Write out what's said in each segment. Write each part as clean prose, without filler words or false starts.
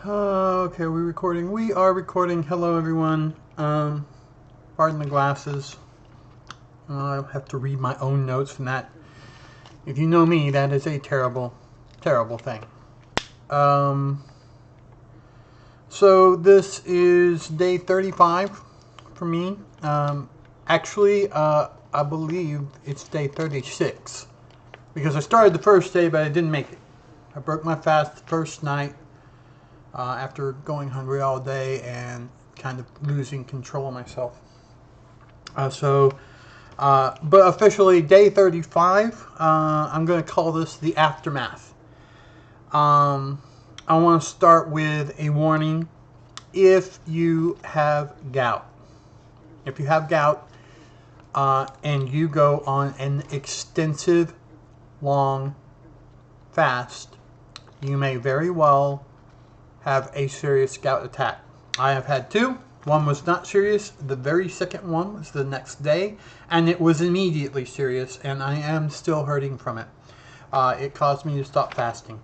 Okay, we're recording. We are recording. Hello, everyone. Pardon the glasses. I have to read my own notes from that. If you know me, that is a terrible, terrible thing. So this is day 35 for me. Actually, I believe it's day 36 because I started the first day, but I didn't make it. I broke my fast the first night. After going hungry all day and kind of losing control of myself. But officially day 35, I'm going to call this the aftermath. I want to start with a warning. If you have gout, and you go on an extensive, long fast, you may very well have a serious gout attack. I have had two. One was not serious. The very second one was the next day, and it was immediately serious, and I am still hurting from it. It caused me to stop fasting.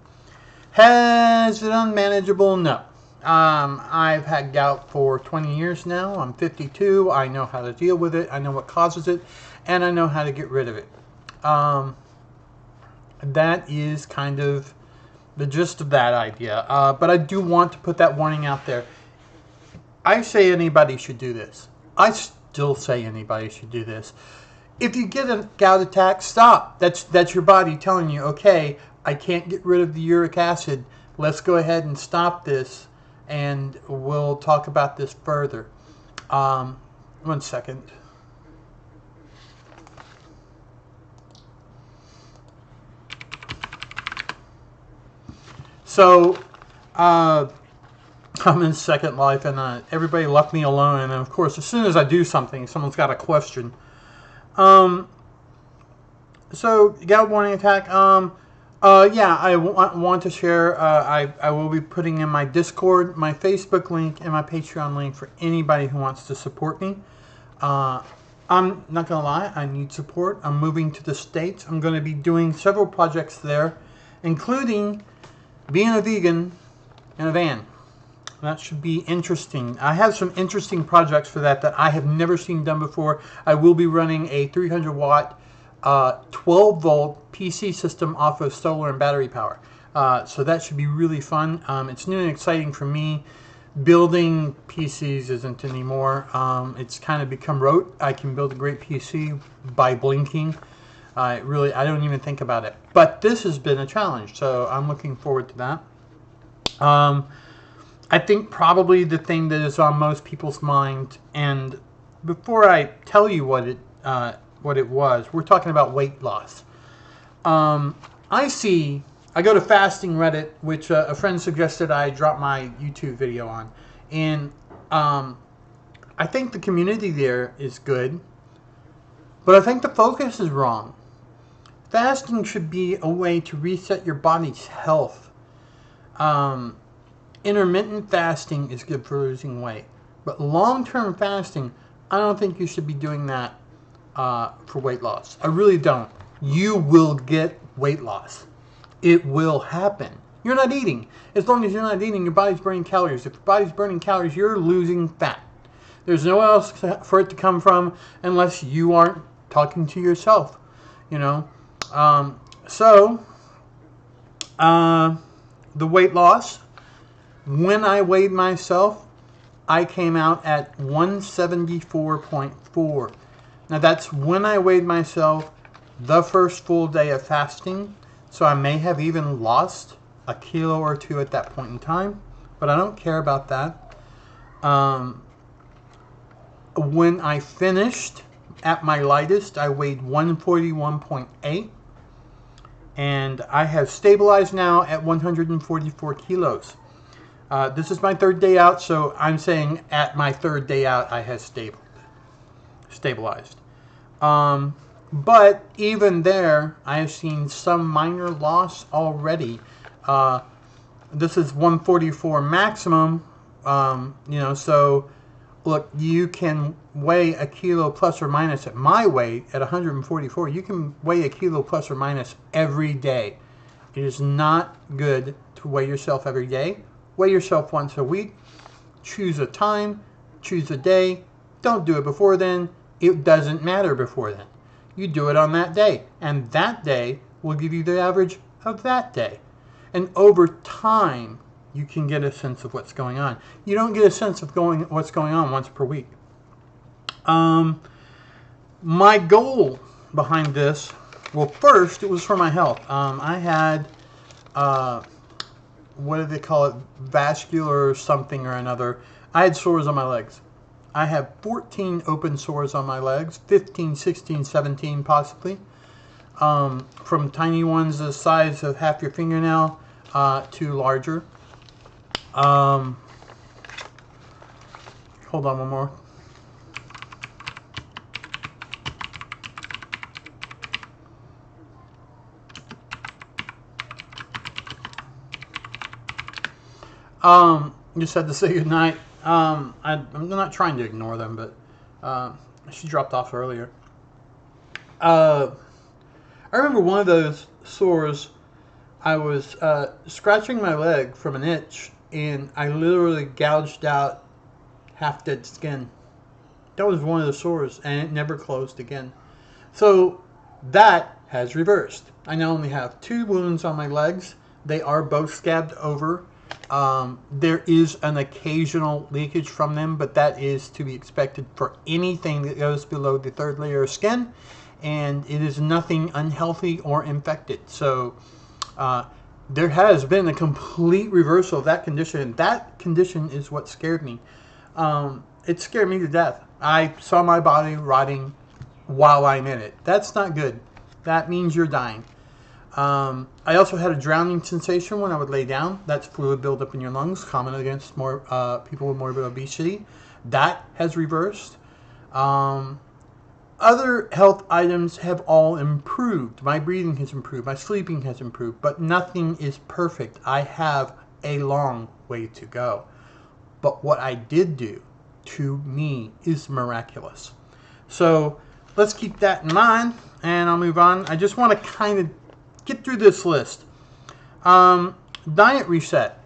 Has it unmanageable? No. I've had gout for 20 years now. I'm 52. I know how to deal with it. I know what causes it, and I know how to get rid of it. That is kind of the gist of that idea. But I do want to put that warning out there. I say anybody should do this. I still say anybody should do this. If you get a gout attack, stop. That's your body telling you, okay, I can't get rid of the uric acid. Let's go ahead and stop this, and we'll talk about this further. 1 second. So, I'm in Second Life, and everybody left me alone. And of course, as soon as I do something, someone's got a question. So, gout warning attack. Yeah, I want to share. I will be putting in my Discord, my Facebook link, and my Patreon link for anybody who wants to support me. I'm not gonna lie, I need support. I'm moving to the States. I'm going to be doing several projects there, including being a vegan in a van. That should be interesting. I have some interesting projects for that I have never seen done before. I will be running a 300 watt, 12 volt PC system off of solar and battery power. So that should be really fun. It's new and exciting for me. Building PCs isn't anymore. It's kind of become rote. I can build a great PC by blinking. I don't even think about it. But this has been a challenge, so I'm looking forward to that. I think probably the thing that is on most people's mind, and before I tell you what it was, we're talking about weight loss. I go to Fasting Reddit, which a friend suggested I drop my YouTube video on, and I think the community there is good, but I think the focus is wrong. Fasting should be a way to reset your body's health. Intermittent fasting is good for losing weight, but long-term fasting, I don't think you should be doing that for weight loss. I really don't. You will get weight loss. It will happen. You're not eating. As long as you're not eating, your body's burning calories. If your body's burning calories, you're losing fat. There's nowhere else for it to come from unless you aren't talking to yourself, you know. The weight loss, when I weighed myself, I came out at 174.4. Now that's when I weighed myself the first full day of fasting. So I may have even lost a kilo or two at that point in time, but I don't care about that. When I finished at my lightest, I weighed 141.8. And I have stabilized now at 144 kilos. This is my third day out, so I'm saying at my third day out, I have stabilized. But even there, I have seen some minor loss already. This is 144 maximum, so look, you can weigh a kilo plus or minus at my weight at 144. You can weigh a kilo plus or minus every day. It is not good to weigh yourself every day Weigh yourself once a week. Choose a time. Choose a day. Don't do it before then. It doesn't matter before then. You do it on that day. And that day will give you the average of that day. And over time, you can get a sense of what's going on. You don't get a sense of what's going on once per week. My goal behind this, well, first, it was for my health. I had, what do they call it, vascular something or another. I had sores on my legs. I have 14 open sores on my legs, 15, 16, 17 possibly, from tiny ones the size of half your fingernail to larger. Hold on one more. Just had to say goodnight. I'm not trying to ignore them, but she dropped off earlier. I remember one of those sores. I was scratching my leg from an itch, and I literally gouged out half dead skin. That was one of the sores, and it never closed again. So that has reversed. I now only have 2 wounds on my legs. They are both scabbed over. There is an occasional leakage from them, but that is to be expected for anything that goes below the 3rd layer of skin, and it is nothing unhealthy or infected. So there has been a complete reversal of that condition, and that condition is what scared me. It scared me to death. I saw my body rotting while I'm in it. That's not good. That means you're dying. I also had a drowning sensation when I would lay down. That's fluid buildup in your lungs, common against people with morbid obesity. That has reversed. Other health items have all improved. My breathing has improved. My sleeping has improved. But nothing is perfect. I have a long way to go. But what I did do, to me, is miraculous. So let's keep that in mind, and I'll move on. I just want to kind of get through this list. Diet reset.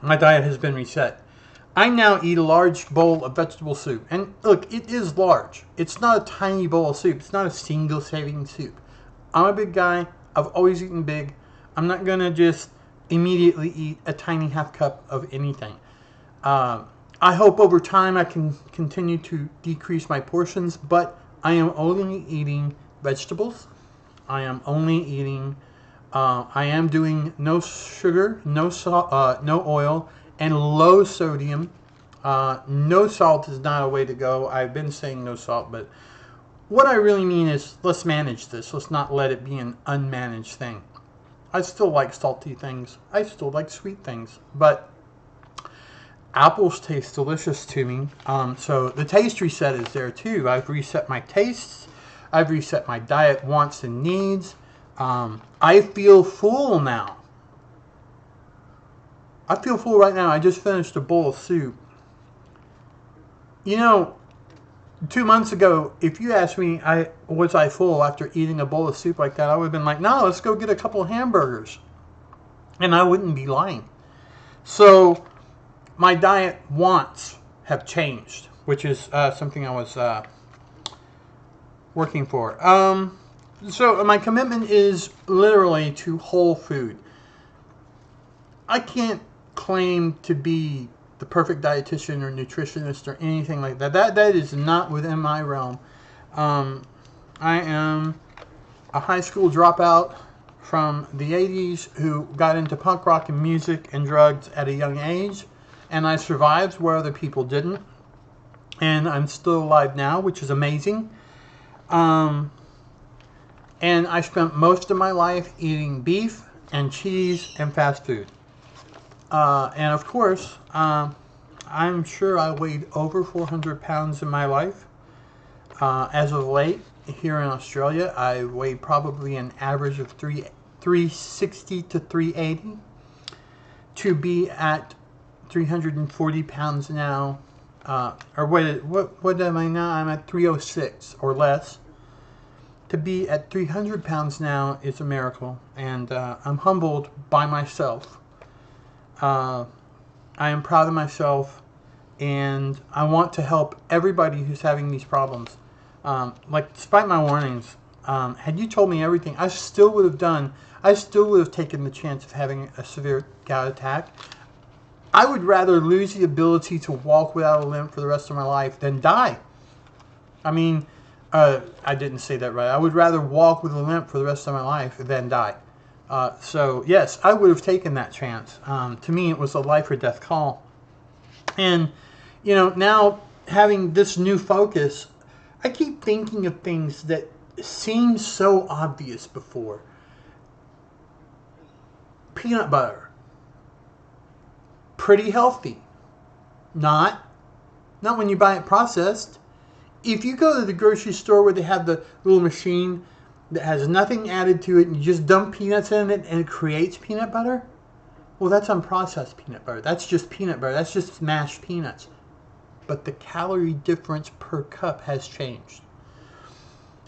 My diet has been reset. I now eat a large bowl of vegetable soup. And look, it is large. It's not a tiny bowl of soup. It's not a single serving soup. I'm a big guy. I've always eaten big. I'm not going to just immediately eat a tiny half cup of anything. I hope over time I can continue to decrease my portions, but I am only eating vegetables. I am only eating, I am doing no sugar, no salt, no oil, and low sodium. No salt is not a way to go. I've been saying no salt, but what I really mean is let's manage this. Let's not let it be an unmanaged thing. I still like salty things. I still like sweet things, but apples taste delicious to me. So the taste reset is there too. I've reset my tastes. I've reset my diet wants and needs. I feel full now. I feel full right now. I just finished a bowl of soup. You know, 2 months ago, if you asked me, was I full after eating a bowl of soup like that, I would have been like, no, let's go get a couple of hamburgers. And I wouldn't be lying. So my diet wants have changed, which is something I was working for. So my commitment is literally to whole food. I can't claim to be the perfect dietitian or nutritionist or anything like that. That is not within my realm. I am a high school dropout from the 80s who got into punk rock and music and drugs at a young age, and I survived where other people didn't, and I'm still alive now, which is amazing. And I spent most of my life eating beef and cheese and fast food. And of course, I'm sure I weighed over 400 pounds in my life. As of late, here in Australia, I weighed probably an average of 360 to 380. To be at 340 pounds now, what am I now? I'm at 306 or less. To be at 300 pounds now is a miracle, and I'm humbled by myself. I am proud of myself, and I want to help everybody who's having these problems. Like, despite my warnings, had you told me everything, I still would have taken the chance of having a severe gout attack. I would rather lose the ability to walk without a limp for the rest of my life than die. I mean, I didn't say that right. I would rather walk with a limp for the rest of my life than die. So, yes, I would have taken that chance. To me, it was a life or death call. And, now having this new focus, I keep thinking of things that seemed so obvious before. Peanut butter. Pretty healthy. Not when you buy it processed. If you go to the grocery store where they have the little machine that has nothing added to it and you just dump peanuts in it and it creates peanut butter, well, that's unprocessed peanut butter. That's just peanut butter. That's just mashed peanuts. But the calorie difference per cup has changed.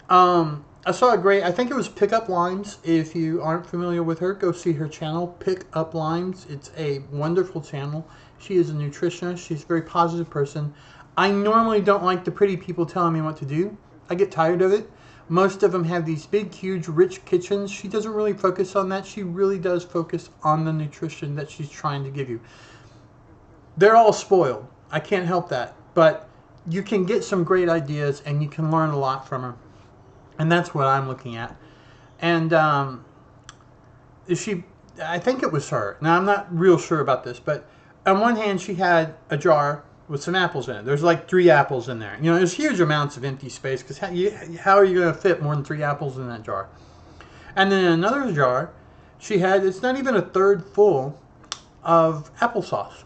I saw I think it was Pick Up Limes. If you aren't familiar with her, go see her channel, Pick Up Limes. It's a wonderful channel. She is a nutritionist. She's a very positive person. I normally don't like the pretty people telling me what to do. I get tired of it. Most of them have these big, huge, rich kitchens. She doesn't really focus on that. She really does focus on the nutrition that she's trying to give you. They're all spoiled. I can't help that. But you can get some great ideas and you can learn a lot from her. And that's what I'm looking at. And I think it was her. Now, I'm not real sure about this, but on one hand, she had a jar with some apples in it. There's like 3 apples in there. There's huge amounts of empty space because how are you going to fit more than 3 apples in that jar? And then in another jar, it's not even a third full of applesauce.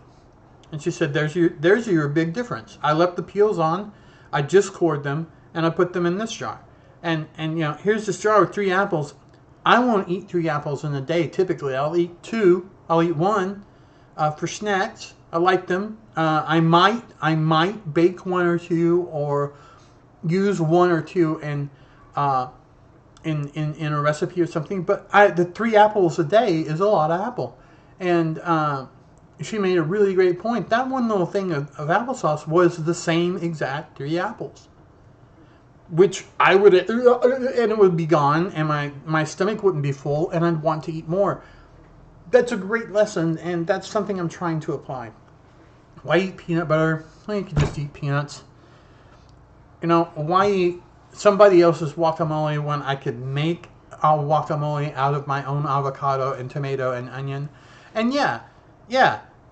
And she said, there's your big difference. I left the peels on, I just cored them, and I put them in this jar. And here's this jar with 3 apples. I won't eat 3 apples in a day. Typically, I'll eat 2. I'll eat 1 for snacks. I like them. I might bake 1 or 2 or use 1 or 2 in a recipe or something. But the 3 apples a day is a lot of apple. And she made a really great point. That one little thing of applesauce was the same exact 3 apples. Which I would, and it would be gone, and my stomach wouldn't be full, and I'd want to eat more. That's a great lesson, and that's something I'm trying to apply. Why eat peanut butter? Well, you could just eat peanuts. Why eat somebody else's guacamole when I could make a guacamole out of my own avocado and tomato and onion? And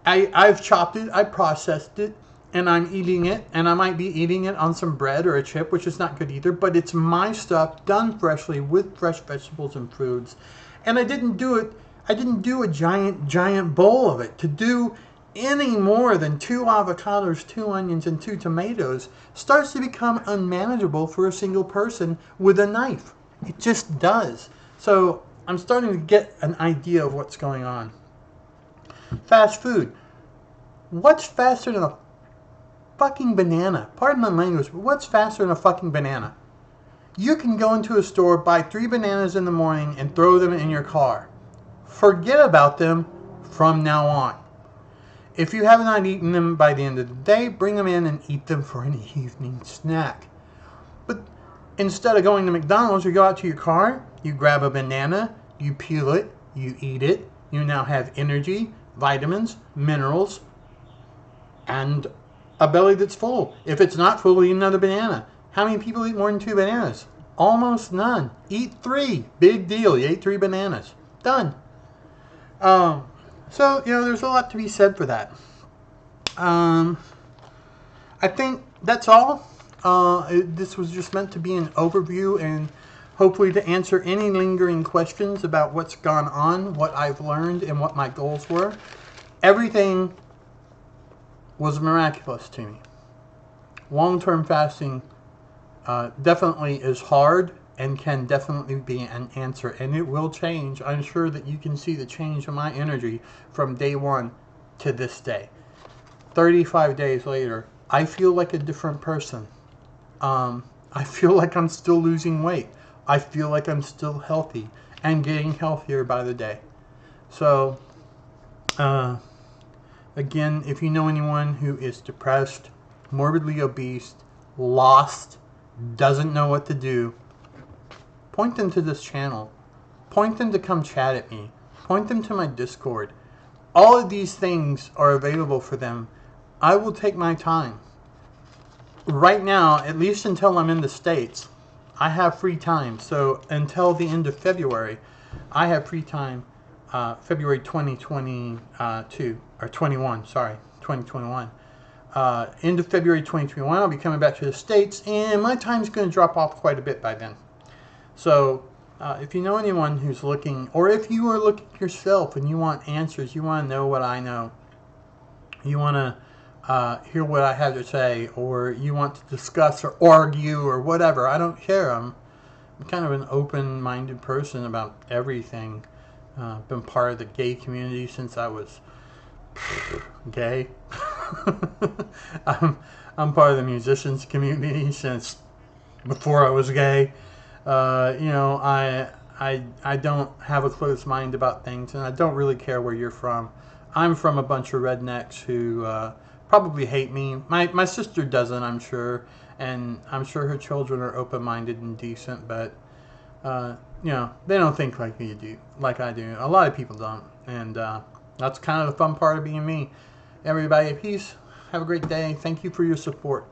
I've chopped it, I processed it, and I'm eating it, and I might be eating it on some bread or a chip, which is not good either, but it's my stuff done freshly with fresh vegetables and fruits. And I didn't do a giant bowl of it. To do any more than 2 avocados, 2 onions, and 2 tomatoes starts to become unmanageable for a single person with a knife. It just does. So I'm starting to get an idea of what's going on. Fast food. What's faster than a fucking banana? Pardon my language, but what's faster than a fucking banana? You can go into a store, buy 3 bananas in the morning, and throw them in your car. Forget about them from now on. If you have not eaten them by the end of the day, bring them in and eat them for an evening snack. But instead of going to McDonald's, you go out to your car, you grab a banana, you peel it, you eat it. You now have energy, vitamins, minerals, and a belly that's full. If it's not full, eat another banana. How many people eat more than 2 bananas? Almost none. Eat 3. Big deal. You ate 3 bananas. Done. So, there's a lot to be said for that. I think that's all. This was just meant to be an overview and hopefully to answer any lingering questions about what's gone on, what I've learned, and what my goals were. Everything was miraculous to me. Long-term fasting definitely is hard and can definitely be an answer, and it will change. I'm sure that you can see the change in my energy from day 1 to this day. 35 days later, I feel like a different person. I feel like I'm still losing weight. I feel like I'm still healthy and getting healthier by the day. So, Again, if you know anyone who is depressed, morbidly obese, lost, doesn't know what to do, point them to this channel. Point them to come chat at me. Point them to my Discord. All of these things are available for them. I will take my time. Right now, at least until I'm in the States, I have free time. So until the end of February, I have free time. February 2022, or 21, sorry, 2021. End of February 2021, I'll be coming back to the States, and my time's going to drop off quite a bit by then. So if you know anyone who's looking, or if you are looking yourself and you want answers, you want to know what I know, you want to hear what I have to say, or you want to discuss or argue or whatever, I don't care. I'm kind of an open-minded person about everything. Been part of the gay community since I was gay. I'm part of the musicians community since before I was gay. I don't have a closed mind about things, and I don't really care where you're from. I'm from a bunch of rednecks who probably hate me. My sister doesn't, I'm sure, and I'm sure her children are open-minded and decent, but they don't think like you do, like I do. A lot of people don't, and that's kind of the fun part of being me. Everybody, peace. Have a great day. Thank you for your support.